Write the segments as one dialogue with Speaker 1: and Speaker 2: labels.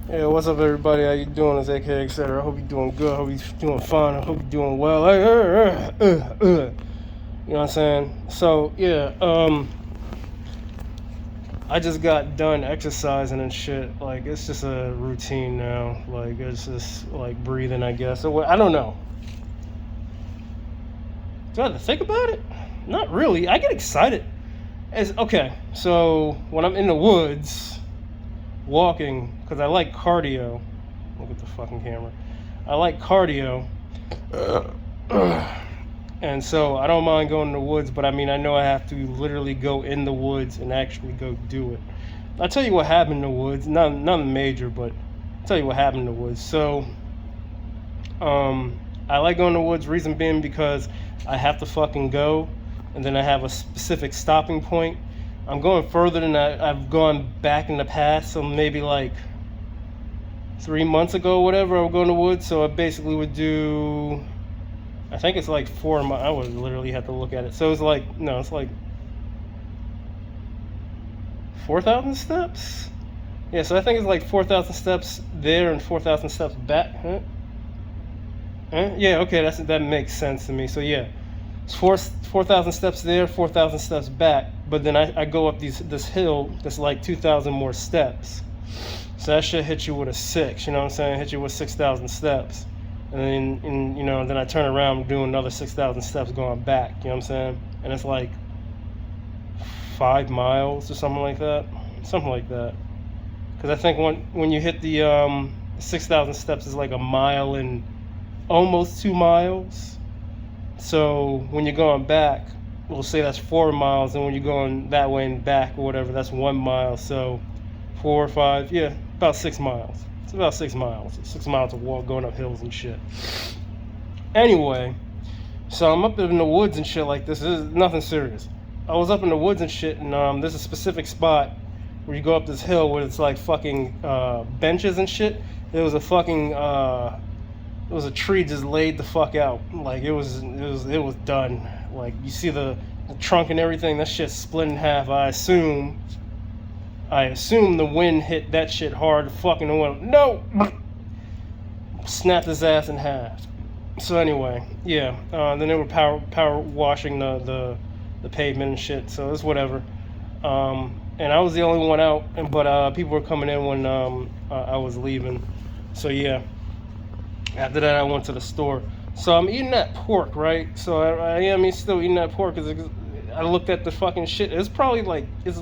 Speaker 1: Yeah, what's up, everybody? How you doing? It's AK, etc. I hope you're doing good. I hope you're doing fine. I hope you're doing well. You know what I'm saying? So yeah, I just got done exercising and shit. Like it's just a routine now. Like it's just like breathing, I guess. Or what? I don't know. Do I have to think about it? Not really. I get excited. As okay, so when I'm in the woods walking, because I like cardio. Look at the fucking camera. I like cardio. And so I don't mind going in the woods, but I mean, I know I have to literally go in the woods and actually go do it. I'll tell you what happened in the woods. Nothing major, but I'll tell you what happened in the woods. So, I like going in the woods, reason being because I have to fucking go, and then I have a specific stopping point. I'm going further than I've gone back in the past, so maybe like 3 months ago, or whatever, I would go in the woods. So I basically would do, I think it's like 4 months. I would literally have to look at it. So it's like, no, it's like 4,000 steps. Yeah, so I think it's like 4,000 steps there and 4,000 steps back. Huh? Huh? Yeah, okay, that makes sense to me. So yeah, it's 4,000 steps there, 4,000 steps back. But then I go up this hill that's like 2,000 more steps. So that should hit you with a 6. You know what I'm saying? Hit you with 6,000 steps. And then, then I turn around doing another 6,000 steps going back. You know what I'm saying? And it's like 5 miles or something like that. Something like that. Because I think when you hit the 6,000 steps, it's like a mile and almost 2 miles. So when you're going back, we'll say that's 4 miles. And when you're going that way and back or whatever, that's 1 mile. So 4 or 5, yeah, about 6 miles. It's about 6 miles. 6 miles of walk going up hills and shit. Anyway, so I'm up in the woods and shit like this. This is nothing serious. I was up in the woods and shit, and there's a specific spot where you go up this hill where it's like fucking benches and shit. There was a fucking it was a tree just laid the fuck out. Like it was done. Like you see the trunk and everything. That shit's split in half. I assume the wind hit that shit hard. Fucking went no, snapped his ass in half. So anyway, yeah. Then they were power washing the pavement and shit. So it's whatever. And I was the only one out, but people were coming in when I was leaving. So yeah. After that, I went to the store. So I'm eating that pork, right? So I am still eating that pork because I looked at the fucking shit. It's probably like 10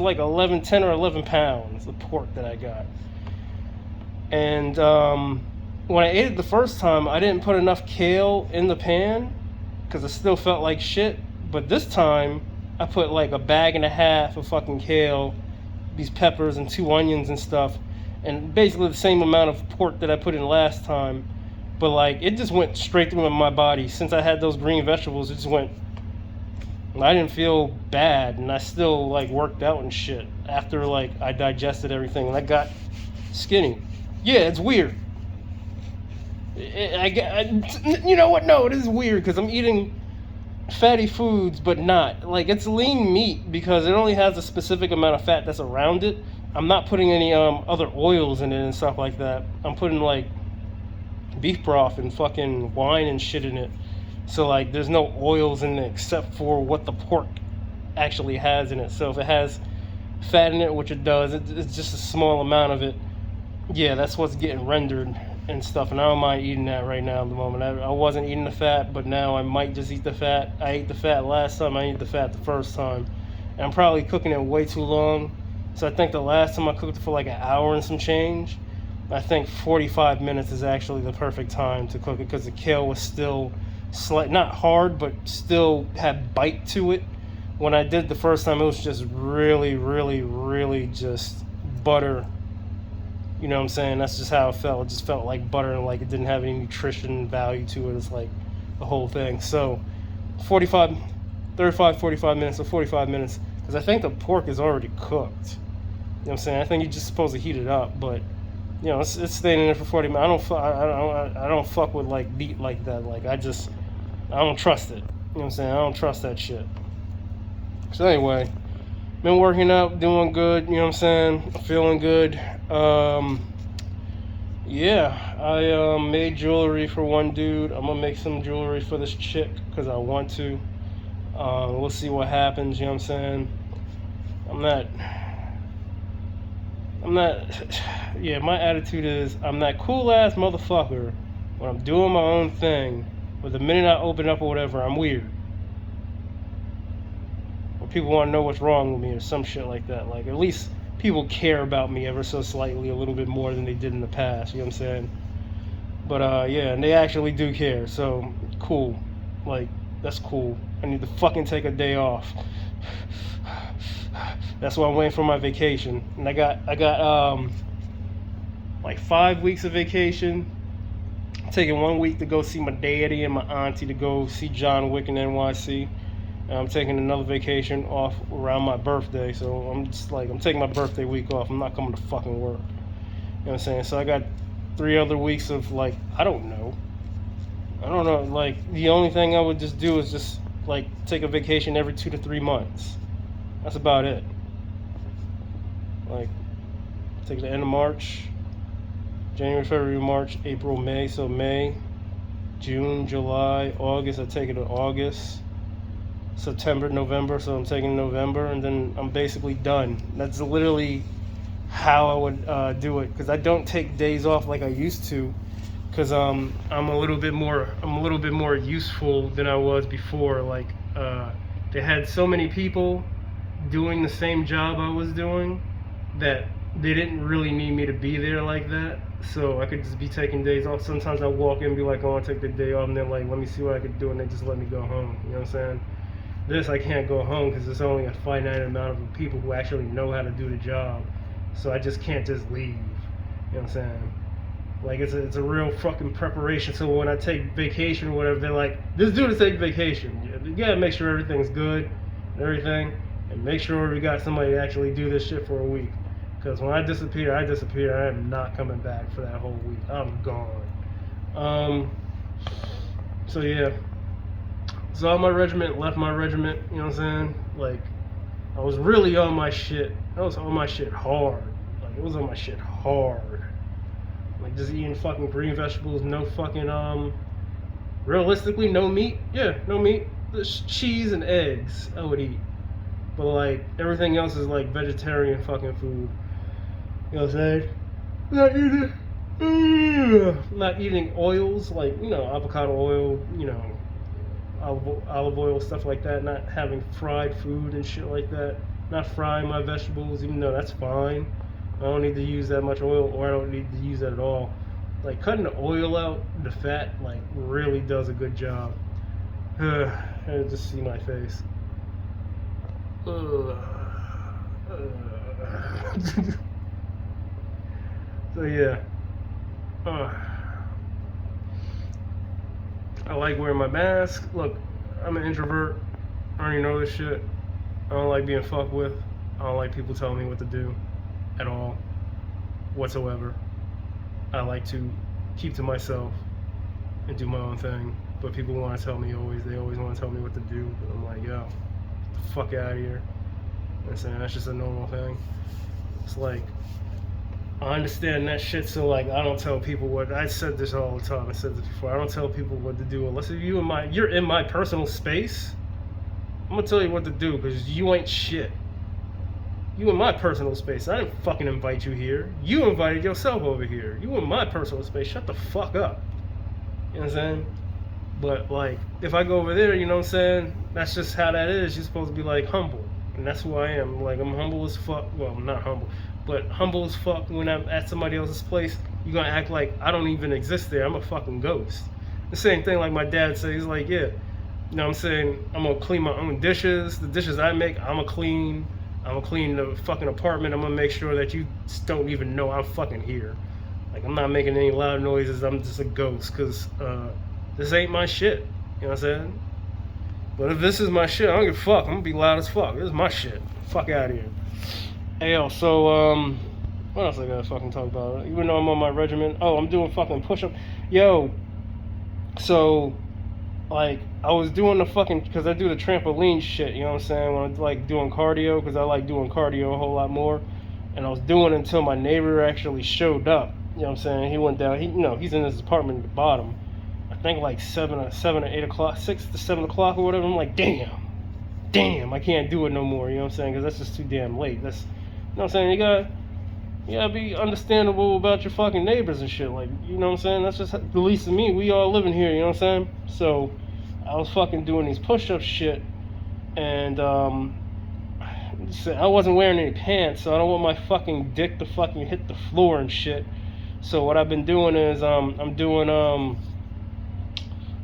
Speaker 1: or 11 pounds of pork that I got. And when I ate it the first time, I didn't put enough kale in the pan because it still felt like shit. But this time, I put like a bag and a half of fucking kale, these peppers and 2 onions and stuff, and basically the same amount of pork that I put in last time. But like it just went straight through my body. Since I had those green vegetables, it just went. I didn't feel bad, and I still like worked out and shit after like I digested everything, and I got skinny. Yeah, it's weird. You know what? No, it is weird because I'm eating fatty foods, but not like it's lean meat because it only has a specific amount of fat that's around it. I'm not putting any other oils in it and stuff like that. I'm putting like beef broth and fucking wine and shit in it. So like there's no oils in it except for what the pork actually has in it. So if it has fat in it, which it does, it's just a small amount of it. Yeah, that's what's getting rendered and stuff. And I don't mind eating that right now at the moment. I wasn't eating the fat, but now I might just eat the fat. I ate the fat last time. I ate the fat the first time. And I'm probably cooking it way too long. So I think the last time I cooked it for like an hour and some change. I think 45 minutes is actually the perfect time to cook it because the kale was still not hard, but still had bite to it. When I did the first time, it was just really, really, really just butter. You know what I'm saying? That's just how it felt. It just felt like butter and like it didn't have any nutrition value to it. It's like the whole thing. So 45 minutes or 45 minutes because I think the pork is already cooked. You know what I'm saying? I think you're just supposed to heat it up, but it's staying in there for 40 minutes. I don't fuck with like meat like that. Like I don't trust it. You know what I'm saying? I don't trust that shit. So anyway, been working out, doing good. You know what I'm saying? Feeling good. Yeah, I made jewelry for one dude. I'm gonna make some jewelry for this chick because I want to. We'll see what happens. You know what I'm saying? I'm not. I'm not. Yeah, my attitude is I'm that cool ass motherfucker when I'm doing my own thing. But the minute I open up or whatever, I'm weird. Or people want to know what's wrong with me or some shit like that. Like at least people care about me ever so slightly, a little bit more than they did in the past. You know what I'm saying? But yeah, and they actually do care. So cool. Like that's cool. I need to fucking take a day off. That's why I'm waiting for my vacation. And I got like 5 weeks of vacation. I'm taking 1 week to go see my daddy and my auntie to go see John Wick in NYC. And I'm taking another vacation off around my birthday. So I'm just like I'm taking my birthday week off. I'm not coming to fucking work. You know what I'm saying? So I got 3 other weeks of like I don't know. Like the only thing I would just do is just like take a vacation every 2 to 3 months. That's about it. Like take the end of March, January, February, March, April, May. So May, June, July, August. I take it in August. September, November. So I'm taking November, and then I'm basically done. That's literally how I would do it because I don't take days off like I used to. Because I'm a little bit more useful than I was before. Like they had so many people doing the same job I was doing that they didn't really need me to be there like that. So I could just be taking days off. Sometimes I walk in and be like, "Oh, I take the day off," and they're like, "Let me see what I could do," and they just let me go home. You know what I'm saying? This I can't go home because there's only a finite amount of people who actually know how to do the job. So I just can't just leave. You know what I'm saying? Like it's a real fucking preparation. So when I take vacation or whatever, they're like, "This dude is taking vacation. You gotta make sure everything's good and everything, and make sure we got somebody to actually do this shit for a week. Because when I disappear, I disappear. I am not coming back for that whole week. I'm gone." So yeah. So all my regiment left my regiment. You know what I'm saying? Like I was really on my shit. I was on my shit hard. Like it was on my shit hard. Like just eating fucking green vegetables, no fucking realistically no meat. Yeah, no meat. Just cheese and eggs I would eat. But like everything else is like vegetarian fucking food. You know what I'm saying? Not eating oils like, avocado oil, olive oil, stuff like that. Not having fried food and shit like that. Not frying my vegetables, even though that's fine. I don't need to use that much oil, or I don't need to use that at all. Like cutting the oil out, the fat, like really does a good job. I just see my face. So yeah. I like wearing my mask. Look, I'm an introvert. I already know this shit. I don't like being fucked with. I don't like people telling me what to do at all, whatsoever. I like to keep to myself and do my own thing. But people want to tell me they always want to tell me what to do. But I'm like, yo, get the fuck out of here. I'm saying that's just a normal thing. It's like, I understand that shit, so like I don't tell people what. I said this all the time. I said this before. I don't tell people what to do unless you're in my personal space. I'm gonna tell you what to do because you ain't shit. You in my personal space. I didn't fucking invite you here. You invited yourself over here. You in my personal space. Shut the fuck up. You know what I'm saying? But like, if I go over there, you know what I'm saying? That's just how that is. You're supposed to be like humble, and that's who I am. Like I'm humble as fuck. Well, I'm not humble, but humble as fuck. When I'm at somebody else's place, you're gonna act like I don't even exist there. I'm a fucking ghost. The same thing like my dad says. He's like, yeah, you know what I'm saying? I'm gonna clean my own dishes. The dishes I make, I'm gonna clean. I'm gonna clean the fucking apartment. I'm gonna make sure that you don't even know I'm fucking here. Like I'm not making any loud noises. I'm just a ghost because this ain't my shit. You know what I'm saying? But if this is my shit, I don't give a fuck. I'm gonna be loud as fuck. This is my shit. Fuck out of here. Hey yo, so what else I gotta fucking talk about? Even though I'm on my regiment, I'm doing fucking push-up. Yo, so like I was doing the fucking because I do the trampoline shit. You know what I'm saying? When I'm like doing cardio because I like doing cardio a whole lot more. And I was doing it until my neighbor actually showed up. You know what I'm saying? He went down. He's in his apartment at the bottom. I think like 7 or 8 o'clock, 6 to 7 o'clock or whatever. I'm like, damn, I can't do it no more. You know what I'm saying? Because that's just too damn late. You know what I'm saying? You gotta be understandable about your fucking neighbors and shit. Like, you know what I'm saying? That's just the least of me. We all living here. You know what I'm saying? So I was fucking doing these push-up shit, and I wasn't wearing any pants, so I don't want my fucking dick to fucking hit the floor and shit. So what I've been doing is I'm doing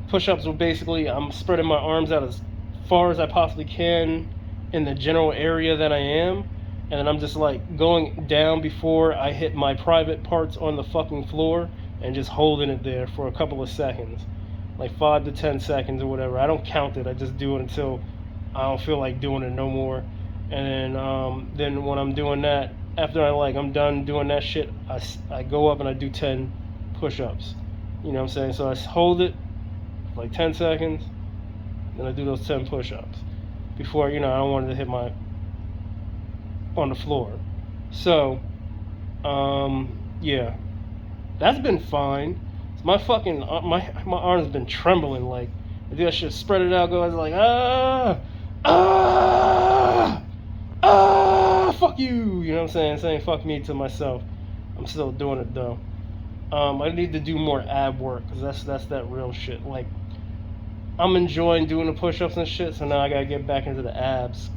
Speaker 1: push-ups where basically I'm spreading my arms out as far as I possibly can in the general area that I am, and then I'm just like going down before I hit my private parts on the fucking floor and just holding it there for a couple of seconds, like 5 to 10 seconds or whatever. I don't count it. I just do it until I don't feel like doing it no more. And then when I'm doing that, after I'm done doing that shit, I go up and I do 10 push-ups. You know what I'm saying? So I hold it for like 10 seconds, then I do those 10 push-ups before, I don't want it to hit my on the floor. So yeah, that's been fine. My fucking my arm's been trembling. Like I do that shit, spread it out, go. I was like fuck you. You know what I'm saying fuck me to myself. I'm still doing it though. I need to do more ab work because that's that real shit. Like I'm enjoying doing the push-ups and shit, so now I gotta get back into the abs.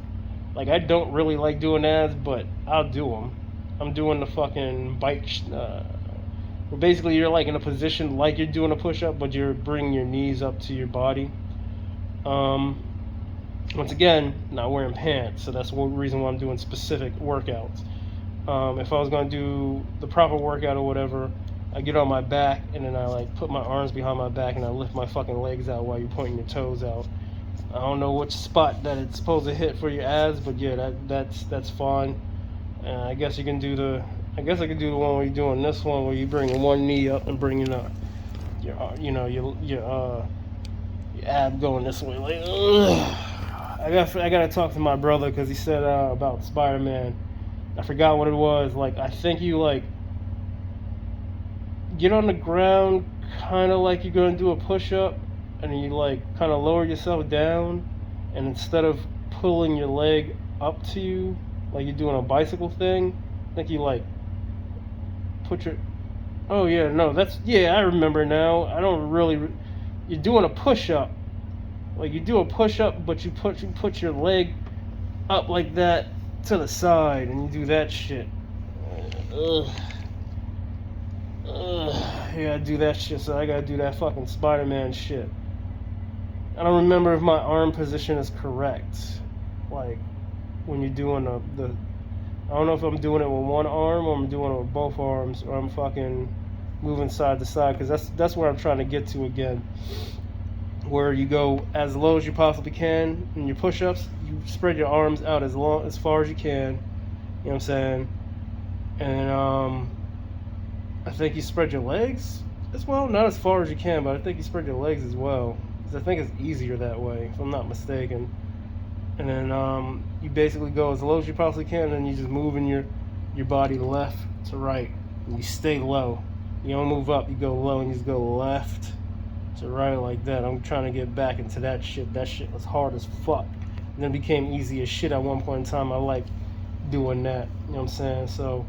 Speaker 1: Like I don't really like doing abs, but I'll do them. I'm doing the fucking bike. Where basically you're like in a position like you're doing a push-up, but you're bringing your knees up to your body. Once again, not wearing pants, so that's one reason why I'm doing specific workouts. If I was gonna do the proper workout or whatever, I get on my back and then I like put my arms behind my back and I lift my fucking legs out while you're pointing your toes out. I don't know which spot that it's supposed to hit for your abs, but yeah, that's fine. I guess you can do I could do the one where you're doing this one where you bring one knee up and bringing your ab going this way. Like, ugh. I gotta talk to my brother because he said about Spider-Man. I forgot what it was. Like I think you like get on the ground kind of like you're gonna do a push-up, and you like kind of lower yourself down, and instead of pulling your leg up to you like you're doing a bicycle thing, I think you like put your I remember now. I don't really you're doing a push-up. Like you do a push-up, but you put your leg up like that to the side, and you do that shit. Yeah, I do that shit, so I gotta do that fucking Spider-Man shit. I don't remember if my arm position is correct. Like when you're doing I don't know if I'm doing it with one arm or I'm doing it with both arms, or I'm fucking moving side to side, because that's where I'm trying to get to again. Where you go as low as you possibly can in your push-ups, you spread your arms out as far as you can. You know what I'm saying? And I think you spread your legs as well, not as far as you can, but I think you spread your legs as well, because I think it's easier that way, if I'm not mistaken. And then you basically go as low as you possibly can, and then you just move in your body left to right, and you stay low. You don't move up, you go low, and you just go left to right like that. I'm trying to get back into that shit. That shit was hard as fuck. And then it became easy as shit at one point in time. I like doing that. You know what I'm saying? So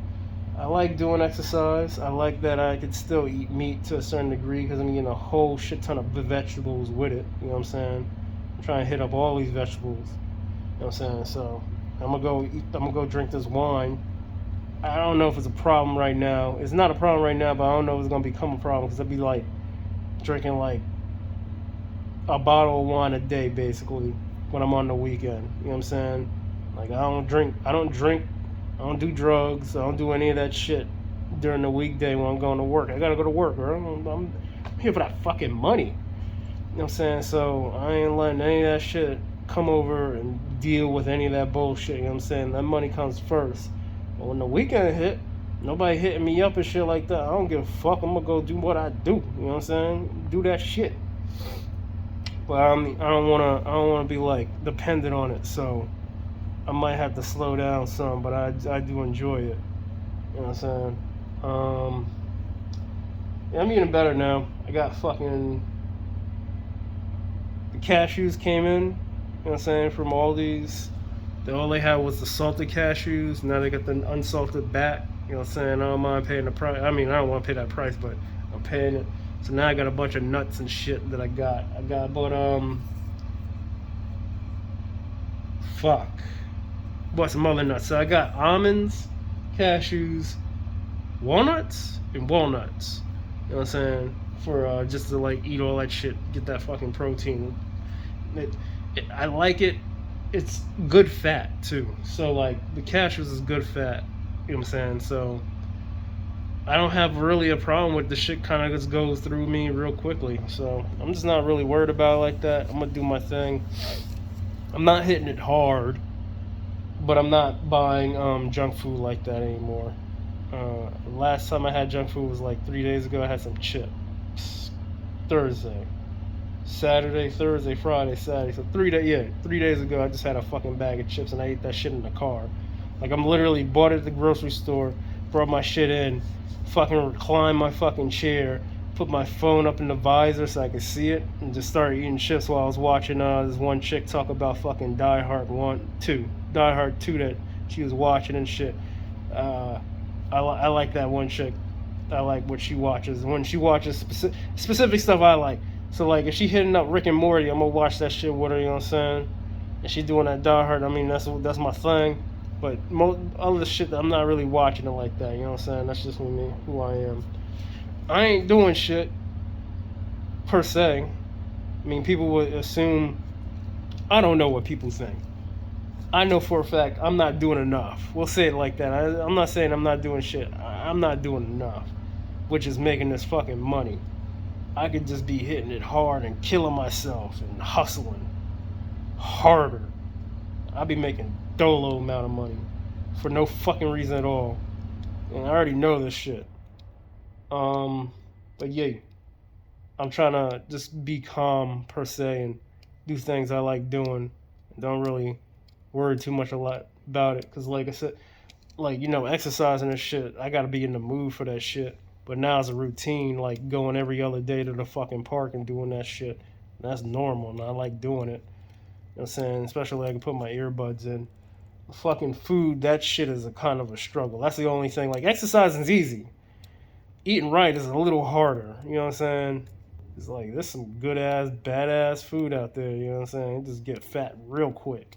Speaker 1: I like doing exercise. I like that I could still eat meat to a certain degree because I'm getting a whole shit ton of vegetables with it. You know what I'm saying? I'm trying to hit up all these vegetables. You know what I'm saying? So I'm gonna go drink this wine. I don't know if it's a problem right now. It's not a problem right now, but I don't know if it's gonna become a problem, because I'd be like drinking like a bottle of wine a day basically when I'm on the weekend. You know what I'm saying? Like I don't drink, I don't do drugs, I don't do any of that shit during the weekday when I'm going to work. I gotta go to work, bro. I'm here for that fucking money. You know what I'm saying? So I ain't letting any of that shit come over and deal with any of that bullshit. You know what I'm saying? That money comes first. But when the weekend hit, nobody hitting me up and shit like that. I don't give a fuck. I'm gonna go do what I do. You know what I'm saying? Do that shit. But I don't wanna be like dependent on it. So I might have to slow down some. But I do enjoy it. You know what I'm saying? Yeah, I'm eating better now. I got fucking the cashews came in. You know what I'm saying? From Aldi's. All they had was the salted cashews. Now they got the unsalted back. You know what I'm saying? I don't mind paying the price. I mean, I don't want to pay that price, but I'm paying it. So now I got a bunch of nuts and shit that I got. But fuck. Bought some other nuts. So I got almonds, cashews, walnuts, and walnuts. You know what I'm saying? For just to like eat all that shit, get that fucking protein. It, I like it. It's good fat too. So like the cashews is good fat. You know what I'm saying? So I don't have really a problem with the shit. Kind of just goes through me real quickly. So I'm just not really worried about it like that. I'm gonna do my thing. I'm not hitting it hard, but I'm not buying junk food like that anymore. Last time I had junk food was like 3 days ago. I had some chips. Thursday, Saturday, Thursday, Friday, Saturday. So 3 days, yeah, 3 days ago, I just had a fucking bag of chips and I ate that shit in the car. Like I'm literally bought it at the grocery store, brought my shit in, fucking reclined my fucking chair, put my phone up in the visor so I could see it, and just started eating chips while I was watching this one chick talk about fucking Die Hard 2 that she was watching and shit. Uh, I like that one chick. I like what she watches. When she watches specific stuff, I like. So like, if she hitting up Rick and Morty, I'm gonna watch that shit with her. You know what I'm saying? And she doing that Die Hard. I mean, that's my thing. But other shit, I'm not really watching it like that. You know what I'm saying? That's just me, who I am. I ain't doing shit per se. I mean, people would assume. I don't know what people think. I know for a fact I'm not doing enough. We'll say it like that. I'm not saying I'm not doing shit. I'm not doing enough, which is making this fucking money. I could just be hitting it hard and killing myself and hustling harder. I'd be making dolo amount of money for no fucking reason at all. And I already know this shit. But yeah, I'm trying to just be calm per se and do things I like doing. Don't really worry too much a lot about it. Cause like I said, like exercising and shit, I gotta be in the mood for that shit. But now it's a routine, like going every other day to the fucking park and doing that shit. That's normal, and I like doing it. You know what I'm saying? Especially I can put my earbuds in. Fucking food, that shit is a kind of a struggle. That's the only thing. Like exercising's easy. Eating right is a little harder. You know what I'm saying? It's like there's some good ass, badass food out there. You know what I'm saying? You just get fat real quick.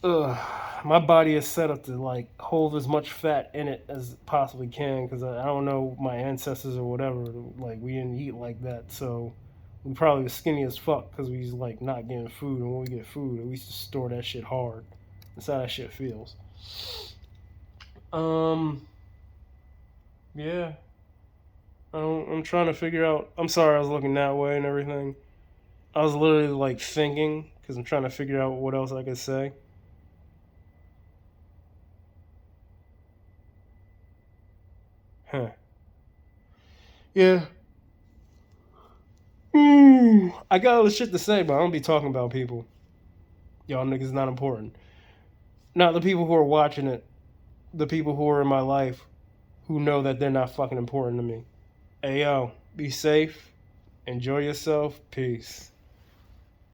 Speaker 1: Ugh, my body is set up to like hold as much fat in it as it possibly can because I don't know my ancestors or whatever. Like we didn't eat like that, so we probably was skinny as fuck because we was like not getting food. And when we get food, we used to store that shit hard. That's how that shit feels. Um, yeah. I'm trying to figure out. I'm sorry, I was looking that way and everything. I was literally like thinking because I'm trying to figure out what else I could say. Huh. Yeah. I got all this shit to say, but I don't be talking about people. Y'all niggas not important. Not the people who are watching it. The people who are in my life who know that they're not fucking important to me. Hey yo, be safe. Enjoy yourself. Peace.